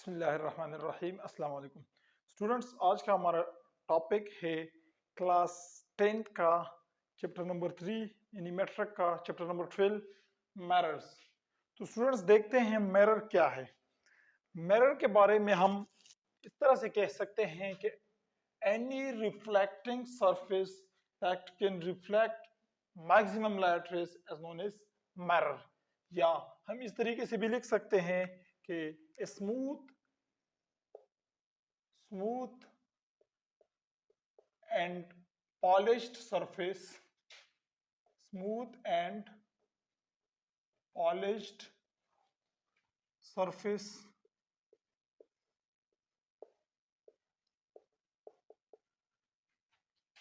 बिस्मिल्लाहिर्रहमानिर्रहीम अस्सलाम वालेकुम स्टूडेंट्स। आज का हमारा टॉपिक है क्लास 10th का चैप्टर नंबर 3 यानी मैट्रिक का चैप्टर नंबर 12 मिरर्स। तो स्टूडेंट्स देखते हैं मिरर क्या है। मिरर के बारे में हम इस तरह से कह सकते हैं कि any reflecting surface that can reflect maximum light rays as known as mirror, या हम इस तरीके से भी लिख सकते हैं कि smooth and polished surface, smooth and polished surface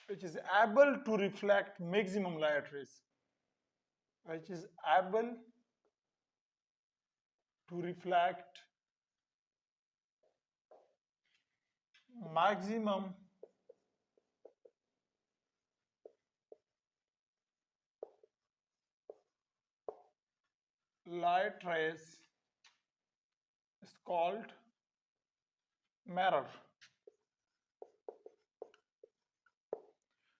which is able to reflect maximum light rays, which is able to reflect maximum light rays is called mirror.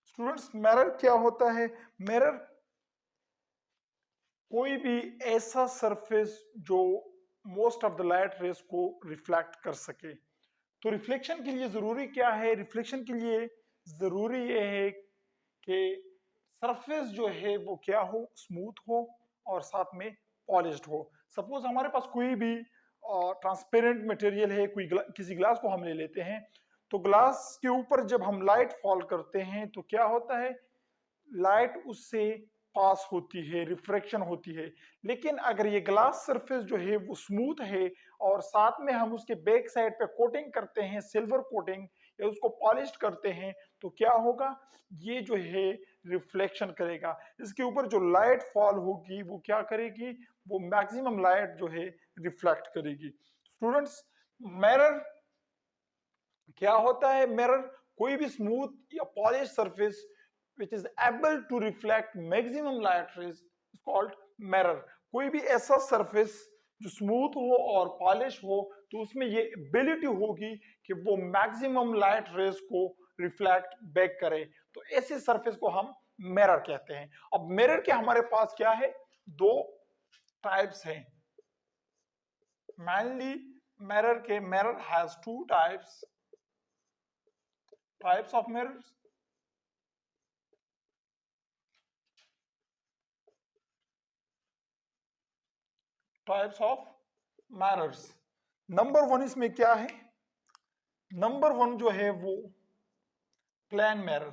Students mirror क्या होता है? मिरर कोई भी ऐसा सरफेस जो most of the light rays को reflect कर सके। तो रिफ्लेक्शन के लिए जरूरी क्या है? रिफ्लेक्शन के लिए जरूरी ये है कि सरफेस जो है वो क्या हो, स्मूथ हो और साथ में पॉलिश्ड हो। सपोज हमारे पास कोई भी ट्रांसपेरेंट मटेरियल है, किसी ग्लास को हम ले लेते हैं, तो ग्लास के ऊपर जब हम लाइट फॉल करते हैं तो क्या होता है, लाइट उससे पास होती है, रिफ्रैक्शन होती है। लेकिन अगर ये ग्लास सरफेस जो है वो स्मूथ है और साथ में हम उसके बैक साइड पे कोटिंग करते हैं, सिल्वर कोटिंग, या उसको पॉलिश करते हैं, तो क्या होगा, ये जो है रिफ्लेक्शन करेगा। इसके ऊपर जो लाइट फॉल होगी वो क्या करेगी, वो मैक्सिमम लाइट जो है रिफ्लेक्ट करेगी। स्टूडेंट्स, मिरर क्या होता है? मिरर कोई भी स्मूथ या polish surface which is able to reflect maximum light rays is called mirror. कोई भी ऐसा सरफेस जो स्मूथ हो और पॉलिश हो तो उसमें ये एबिलिटी होगी कि वो मैक्सिमम लाइट रेज को रिफ्लेक्ट बैक करे, तो ऐसे सरफेस को हम मिरर कहते हैं। अब मिरर के हमारे पास क्या है, दो टाइप्स हैं mainly. Mirror has two types of mirrors. Types of mirrors. Number 1 इसमें क्या है? नंबर 1 जो है वो plane mirror.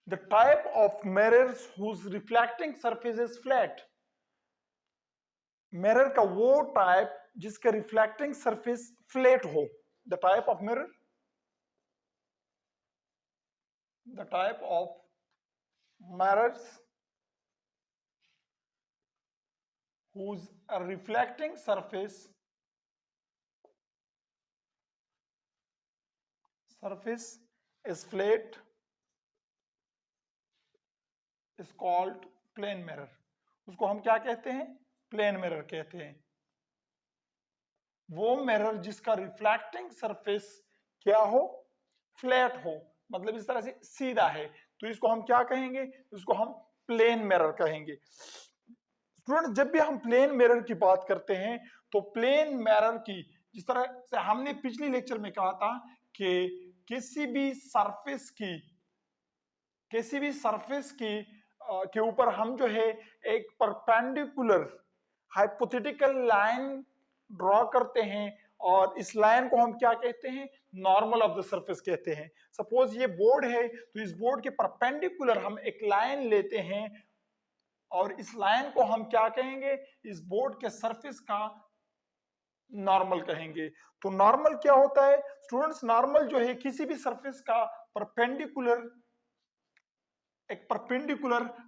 The type of mirrors whose reflecting surface is flat. Mirror का वो टाइप जिसका रिफ्लेक्टिंग सरफेस फ्लैट हो। The type of mirror, the type of mirrors whose reflecting surface is flat is called plane mirror. उसको हम क्या कहते हैं? Plane mirror कहते हैं। वो मिरर जिसका रिफ्लेक्टिंग सरफेस क्या हो, फ्लैट हो, मतलब इस तरह से सीधा है, तो इसको हम क्या कहेंगे? इसको हम प्लेन मिरर कहेंगे। स्टूडेंट, जब भी हम प्लेन मिरर की बात करते हैं तो प्लेन मिरर की, जिस तरह से हमने पिछले लेक्चर में कहा था कि किसी भी सरफेस की के ऊपर हम जो है एक परपेंडिकुलर हाइपोथेटिकल लाइन ड्रॉ करते हैं और इस लाइन को हम क्या कहते हैं? नॉर्मल ऑफ द सरफेस कहते हैं। सपोज ये बोर्ड है तो इस बोर्ड के परपेंडिकुलर हम एक लाइन लेते हैं और इस लाइन को हम क्या कहेंगे? इस बोर्ड के सरफेस का नॉर्मल कहेंगे। तो नॉर्मल क्या होता है स्टूडेंट्स? नॉर्मल जो है किसी भी सरफेस का परपेंडिकुलर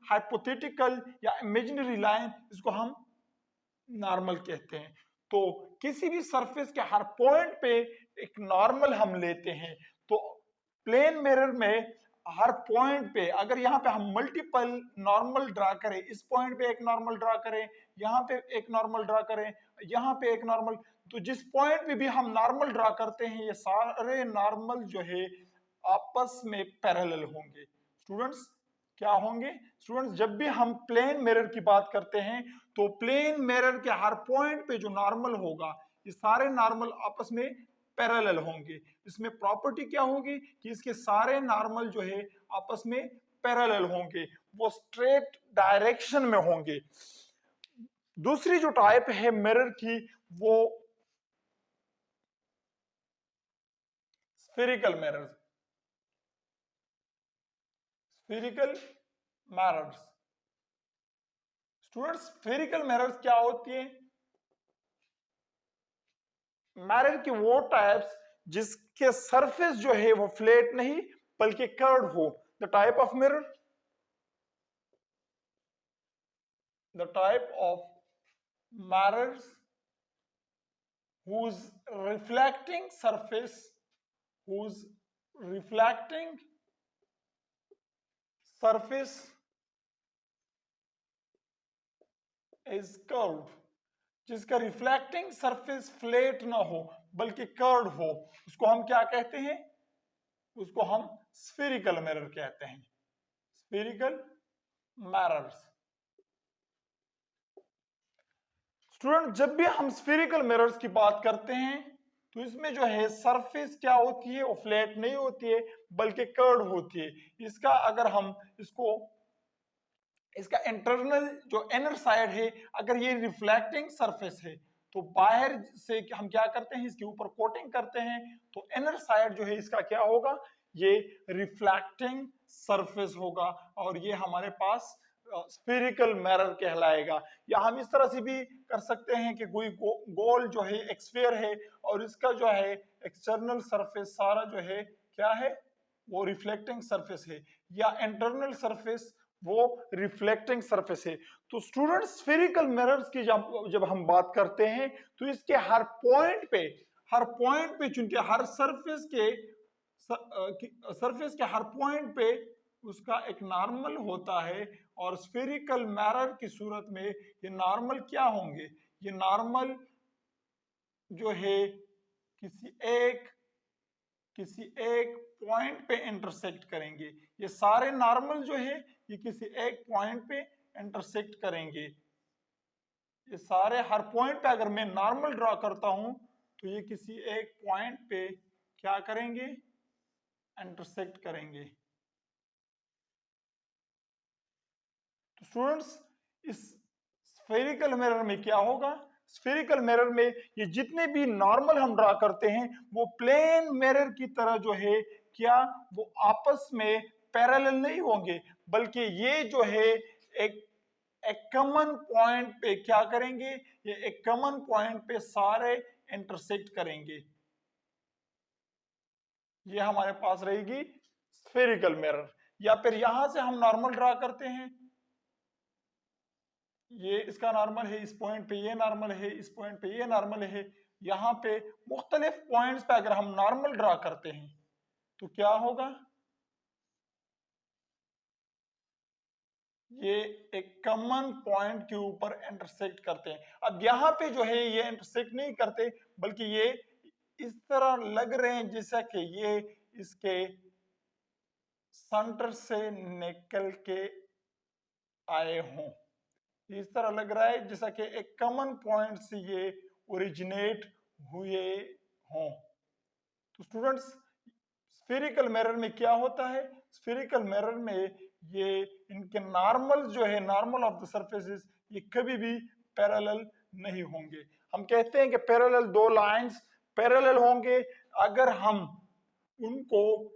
हाइपोथेटिकल या इमेजिनरी लाइन, इसको हम नॉर्मल कहते हैं। तो किसी भी सरफेस के हर पॉइंट पे एक नॉर्मल हम लेते हैं। तो प्लेन मिरर में हर पॉइंट पे, अगर यहाँ पे हम मल्टीपल नॉर्मल ड्रा करें, इस पॉइंट पे एक नॉर्मल ड्रा करें, यहाँ पे एक नॉर्मल ड्रा करें, यहाँ पे एक नॉर्मल, तो जिस पॉइंट पे भी हम नॉर्मल ड्रा करते हैं ये सारे नॉर्मल जो है आपस में पैरेलल होंगे। स्टूडेंट्स क्या होंगे? स्टूडेंट्स जब भी हम प्लेन मिरर की बात करते हैं तो प्लेन मिरर के हर पॉइंट पे जो नॉर्मल होगा ये सारे नॉर्मल आपस में पैरेलल होंगे। इसमें प्रॉपर्टी क्या होगी कि इसके सारे नॉर्मल जो है आपस में पैरेलल होंगे, वो स्ट्रेट डायरेक्शन में होंगे। दूसरी जो टाइप है मिरर की वो spherical mirrors, spherical mirrors. Students spherical mirrors क्या होती है? मिरर की वो टाइप्स जिसके सरफेस जो है वो फ्लैट नहीं बल्कि कर्व हो। The type of mirror, the type of mirrors whose reflecting surface whose reflecting surface is curved, जिसका रिफ्लेक्टिंग सरफेस फ्लैट ना हो बल्कि कर्व हो, उसको हम क्या कहते हैं? उसको हम स्फेरिकल मिरर कहते हैं, स्फेरिकल मिरर्स। स्टूडेंट जब भी हम स्फेरिकल मिरर्स की बात करते हैं तो इसमें जो है सरफेस क्या होती है? वो फ्लैट नहीं होती है बल्कि कर्व होती है। इसका अगर हम इसका इंटरनल जो इनर साइड है, अगर ये रिफ्लेक्टिंग सरफेस है तो बाहर से हम क्या करते हैं? इसके ऊपर कोटिंग करते हैं, तो इनर साइड जो है इसका क्या होगा? ये रिफ्लेक्टिंग सरफेस होगा और ये हमारे पास स्फेरिकल मिरर कहलाएगा। या हम इस तरह से भी कर सकते हैं कि कोई गोल जो है एक स्फीयर है और इसका जो है एक्सटर्नल सरफेस सारा जो है क्या है? वो रिफ्लेक्टिंग सरफेस है, या इंटरनल सरफेस वो रिफ्लेक्टिंग सरफेस है। तो स्टूडेंट स्फेरिकल मिरर्स की जब हम बात करते हैं तो इसके हर पॉइंट पे चूंकि हर सरफेस के हर पॉइंट पे उसका एक नॉर्मल होता है, और स्फेरिकल मिरर की सूरत में ये नॉर्मल क्या होंगे? ये नॉर्मल जो है किसी एक पॉइंट पे इंटरसेक्ट करेंगे। ये सारे नॉर्मल जो है ये किसी एक पॉइंट पे इंटरसेक्ट करेंगे। ये सारे हर पॉइंट पे अगर मैं नॉर्मल ड्रॉ करता हूं तो ये किसी एक पॉइंट पे क्या करेंगे? इंटरसेक्ट करेंगे। तो स्टूडेंट्स इस स्फेरिकल मिरर में क्या होगा? स्फेरिकल मिरर में ये जितने भी नॉर्मल हम ड्रा करते हैं वो प्लेन मिरर की तरह जो है क्या वो आपस में पैरेलल नहीं होंगे, बल्कि ये जो है एक कॉमन पॉइंट पे क्या करेंगे? ये एक कॉमन पॉइंट पे सारे इंटरसेक्ट करेंगे। ये हमारे पास रहेगी स्फेरिकल मिरर। या फिर यहां से हम नॉर्मल ड्रा करते हैं, ये इसका नॉर्मल है, इस पॉइंट पे ये नॉर्मल है, इस पॉइंट पे ये नॉर्मल है। यहाँ पे मुख्तलिफ पॉइंट्स पे अगर हम नॉर्मल ड्रा करते हैं तो क्या होगा? ये एक कॉमन पॉइंट के ऊपर इंटरसेक्ट करते हैं। अब यहाँ पे जो है ये इंटरसेक्ट नहीं करते बल्कि ये इस तरह लग रहे हैं जैसा कि ये इसके सेंटर से निकल के आए हों। इस तरह लग रहा है जैसा कि एक कॉमन पॉइंट से ये ओरिजिनेट हुए हों। तो स्टूडेंट्स स्फेरिकल मिरर में क्या होता है? स्फेरिकल मिरर में ये इनके नॉर्मल जो है, नॉर्मल ऑफ द सरफेसेस, ये कभी भी पैरेलल नहीं होंगे। हम कहते हैं कि पैरेलल दो लाइंस पैरेलल होंगे अगर हम उनको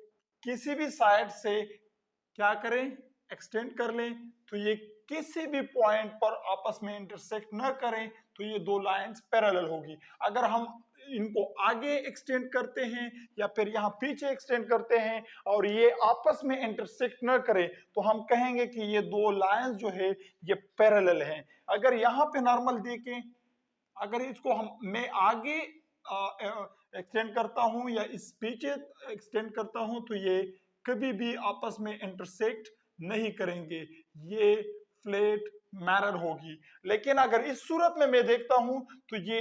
किसी भी साइड से क्या करें? एक्सटेंड कर लें, तो ये किसी भी पॉइंट पर आपस में इंटरसेक्ट न करें तो ये दो लाइंस पैरेलल होगी। अगर हम इनको आगे एक्सटेंड करते हैं या फिर यहाँ पीछे एक्सटेंड करते हैं और ये आपस में इंटरसेक्ट न करें तो हम कहेंगे कि ये दो लाइंस जो है ये पैरेलल हैं। अगर यहाँ पे नॉर्मल देखें, अगर इसको मैं आगे एक्सटेंड करता हूं या इस पीछे एक्सटेंड करता हूं तो ये कभी भी आपस में इंटरसेक्ट नहीं करेंगे, ये फ्लैट मिरर होगी। लेकिन अगर इस सूरत में मैं देखता हूं तो ये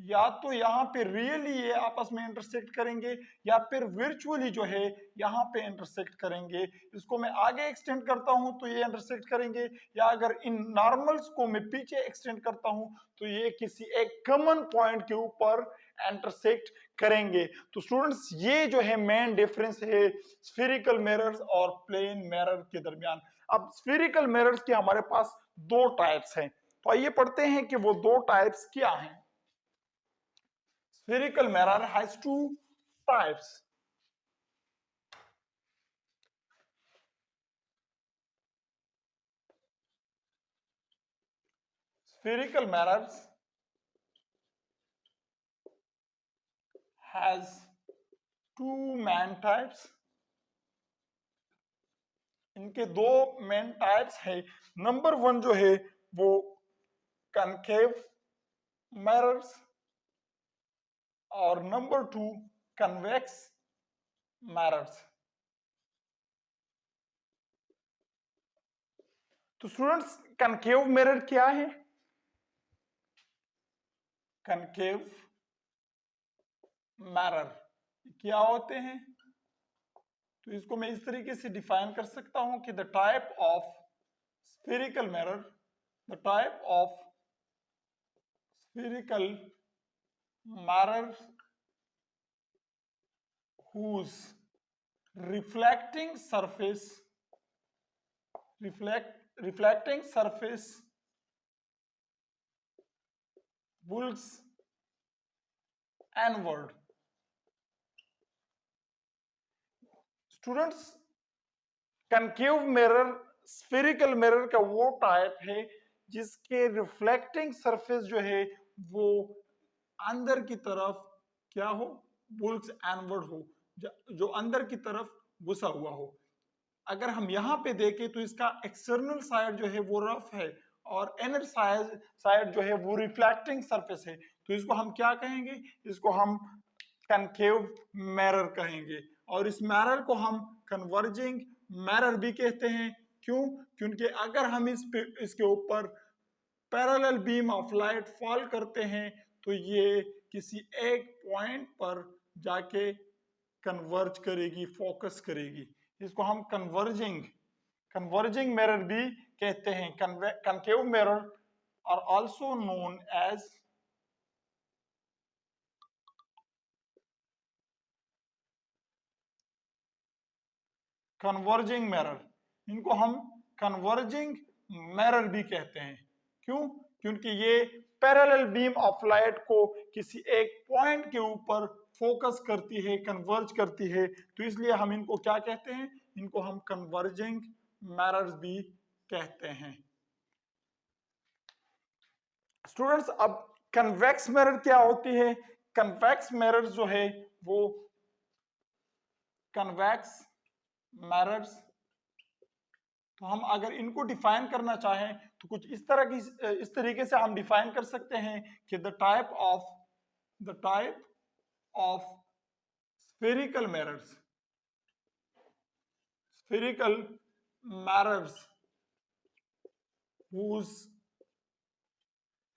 या तो यहाँ पे रियली ये आपस में इंटरसेक्ट करेंगे या फिर वर्चुअली जो है यहाँ पे इंटरसेक्ट करेंगे। इसको मैं आगे एक्सटेंड करता हूं तो ये इंटरसेक्ट करेंगे, या अगर इन नॉर्मल्स को मैं पीछे एक्सटेंड करता हूं तो ये किसी एक कॉमन पॉइंट के ऊपर इंटरसेक्ट करेंगे। तो स्टूडेंट्स ये जो है मेन डिफरेंस है स्फेरिकल मिरर्स और प्लेन मिरर के दरमियान। अब स्फेरिकल मिरर्स के हमारे पास दो टाइप्स हैं, तो आइए पढ़ते हैं कि वो दो टाइप्स क्या हैं। Spherical mirror has two types. Spherical mirrors has two main types. इनके दो मेन टाइप्स है। नंबर वन जो है वो कनकेव मिरर्स और नंबर टू कन्वेक्स मिरर्स। तो स्टूडेंट्स कनकेव मिरर क्या है? कनकेव मिरर क्या होते हैं? तो इसको मैं इस तरीके से डिफाइन कर सकता हूं कि the type of spherical mirror, the type of spherical mirror whose reflecting surface bulges inward। Students concave mirror spherical mirror का वो टाइप है जिसके रिफ्लेक्टिंग सरफेस जो है वो अंदर की तरफ क्या हो, बुल्स एनवर्ड हो, जो अंदर की तरफ घुसा हुआ हो। अगर हम यहाँ पे देखें तो इसका एक्सटर्नल साइड जो है वो रफ है और इनर साइड जो है वो रिफ्लेक्टिंग सरफेस है। तो इसको हम क्या कहेंगे? इसको हम कनकेव मिरर कहेंगे, और इस मिरर को हम कन्वर्जिंग मिरर भी कहते हैं। क्यों? क्योंकि अगर हम इसके ऊपर parallel beam of light fall करते हैं तो ये किसी एक पॉइंट पर जाके कन्वर्ज करेगी, फोकस करेगी। इसको हम कन्वर्जिंग मिरर भी कहते हैं। Concave mirror are also known as converging mirror. इनको हम कन्वर्जिंग मिरर भी कहते हैं। क्यों? क्योंकि ये पैरेलल बीम ऑफ लाइट को किसी एक पॉइंट के ऊपर फोकस करती है, कन्वर्ज करती है, तो इसलिए हम इनको क्या कहते हैं? इनको हम कन्वर्जिंग मिरर्स भी कहते हैं। स्टूडेंट्स अब कन्वेक्स मिरर क्या होती है? कन्वेक्स मिरर जो है वो कन्वेक्स मिरर्स, तो हम अगर इनको डिफाइन करना चाहें तो कुछ इस तरीके से हम डिफाइन कर सकते हैं कि the type of spherical mirrors whose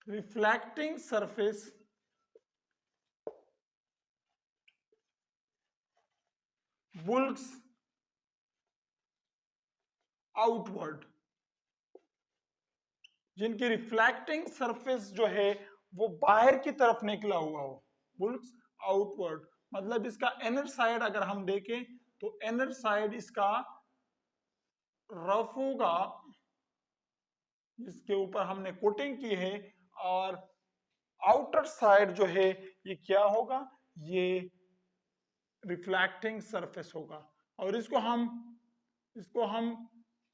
reflecting surface bulges outward, जिनकी रिफ्लेक्टिंग सरफेस जो है वो बाहर की तरफ निकला हुआ हो, बुल्स आउटवर्ड। मतलब इसका इनर साइड अगर हम देखें तो इनर साइड इसका रफ होगा, जिसके ऊपर हमने कोटिंग की है, और आउटर साइड जो है ये क्या होगा? ये रिफ्लेक्टिंग सरफेस होगा। और इसको हम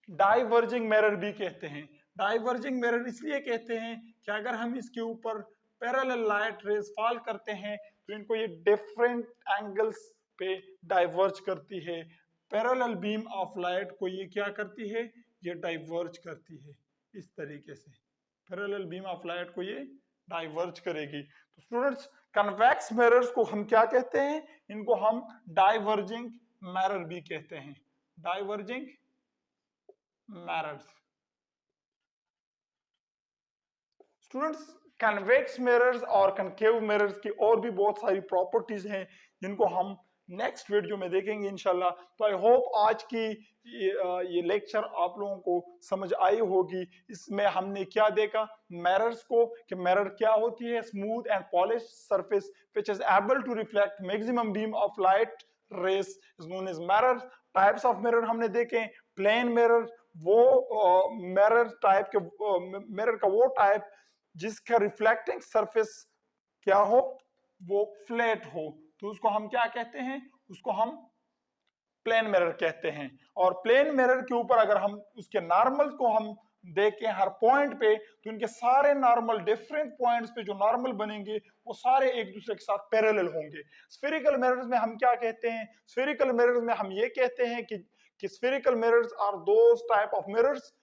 डाइवर्जिंग मिरर भी कहते हैं। डाइवर्जिंग मिरर इसलिए कहते हैं कि अगर हम इसके ऊपर पैरेलल लाइट रेज फॉल करते हैं तो इनको ये डिफरेंट एंगल्स पे डाइवर्ज करती है। पैरेलल बीम ऑफ लाइट को ये क्या करती है? ये डाइवर्ज करती है। इस तरीके से पैरेलल बीम ऑफ लाइट को ये डाइवर्ज करेगी। तो स्टूडेंट्स कन्वेक्स मिरर्स को हम क्या कहते हैं? इनको हम डाइवर्जिंग मिरर भी कहते हैं, diverging mirrors. Students, convex mirrors और कनकेव मिरर्स की और भी बहुत सारी प्रॉपर्टीज हैं जिनको हम नेक्स्ट वीडियो में देखेंगे इंशाल्लाह। तो आई होप आज की ये लेक्चर आप लोगों को समझ आई होगी। इसमें हमने क्या देखा मिरर्स को, कि मिरर क्या होती है, smooth and polish surface which is able to reflect maximum beam of light rays is known as mirror. Types of mirror हमने देखे, प्लेन मिरर वो मिरर टाइप के मिरर का वो टाइप जिसका रिफ्लेक्टिंग सरफेस क्या हो, वो फ्लैट हो, तो उसको हम क्या कहते हैं? उसको हम प्लेन मिरर कहते हैं। और प्लेन मिरर के ऊपर अगर हम उसके नॉर्मल को हम देखें हर पॉइंट पे, तो इनके सारे नॉर्मल डिफरेंट पॉइंट्स पे जो नॉर्मल बनेंगे वो सारे एक दूसरे के साथ पैरेलल होंगे। स्फेरिकल मिरर्स में हम क्या कहते हैं? स्फेरिकल मिरर्स में हम ये कहते हैं कि spherical mirrors are those type of mirrors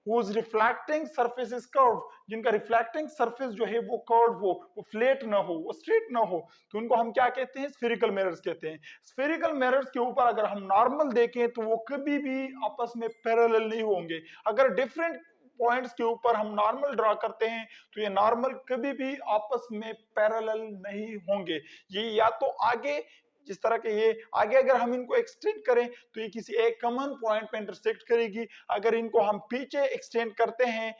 whose reflecting surface is curved, जिनका रिफ्लेक्टिंग सरफेस जो है वो कर्व हो, वो फ्लैट ना हो, वो स्ट्रेट ना हो, तो उनको हम क्या कहते हैं? स्फेरिकल मिरर्स कहते हैं। स्फेरिकल मिरर्स के ऊपर अगर हम नॉर्मल देखें तो वो कभी भी आपस में पैरेलल नहीं होंगे। अगर डिफरेंट पॉइंट्स के ऊपर हम नॉर्मल ड्रा करते हैं तो ये नॉर्मल कभी भी आपस में पैरेलल नहीं होंगे। ये या तो आगे जिस तरह के ये आगे अगर हम इनको एक्सटेंड करें तो ये किसी एक कॉमन पॉइंट पे इंटरसेक्ट करेगी, अगर इनको हम पीछे एक्सटेंड करते हैं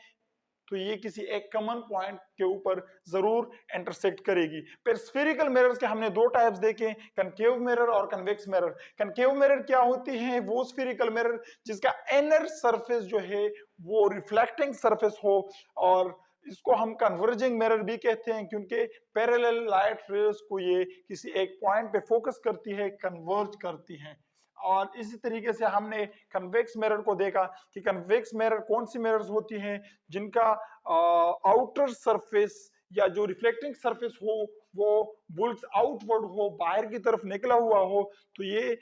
तो ये किसी एक कॉमन पॉइंट के ऊपर जरूर इंटरसेक्ट करेगी। फिर स्फेरिकल मिरर्स के हमने दो टाइप्स देखे, कनकेव मिरर और कन्वेक्स मिरर। कनकेव मिरर क्या होती है? वो स्फेरिकल मिरर जिसका इनर सरफेस जो है वो रिफ्लेक्टिंग सरफेस हो, और इसको हम कन्वर्जिंग मिरर भी कहते हैं क्योंकि पैरेलल लाइट रेज को ये किसी एक पॉइंट पे फोकस करती है, कन्वर्ज करती हैं। और इसी तरीके से हमने कन्वेक्स मिरर को देखा कि कन्वेक्स मिरर कौन सी मिरर्स होती हैं? जिनका आउटर सरफेस या जो रिफ्लेक्टिंग सरफेस हो वो बुल्स आउटवर्ड हो, बाहर की तरफ निकला हुआ हो, तो ये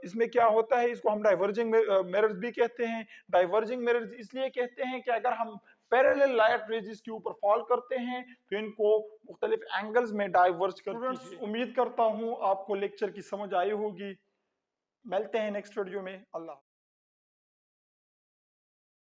इसमें क्या होता है? इसको हम डाइवर्जिंग मिरर्स भी कहते हैं। डाइवर्जिंग मिरर्स इसलिए कहते हैं कि अगर हम पैरेलल लाइट रेज के ऊपर फॉल करते हैं तो इनको मुख्तलिफ एंगल्स में डाइवर्ज करती है। उम्मीद करता हूँ आपको लेक्चर की समझ आई होगी। मिलते हैं नेक्स्ट वीडियो में। अल्लाह।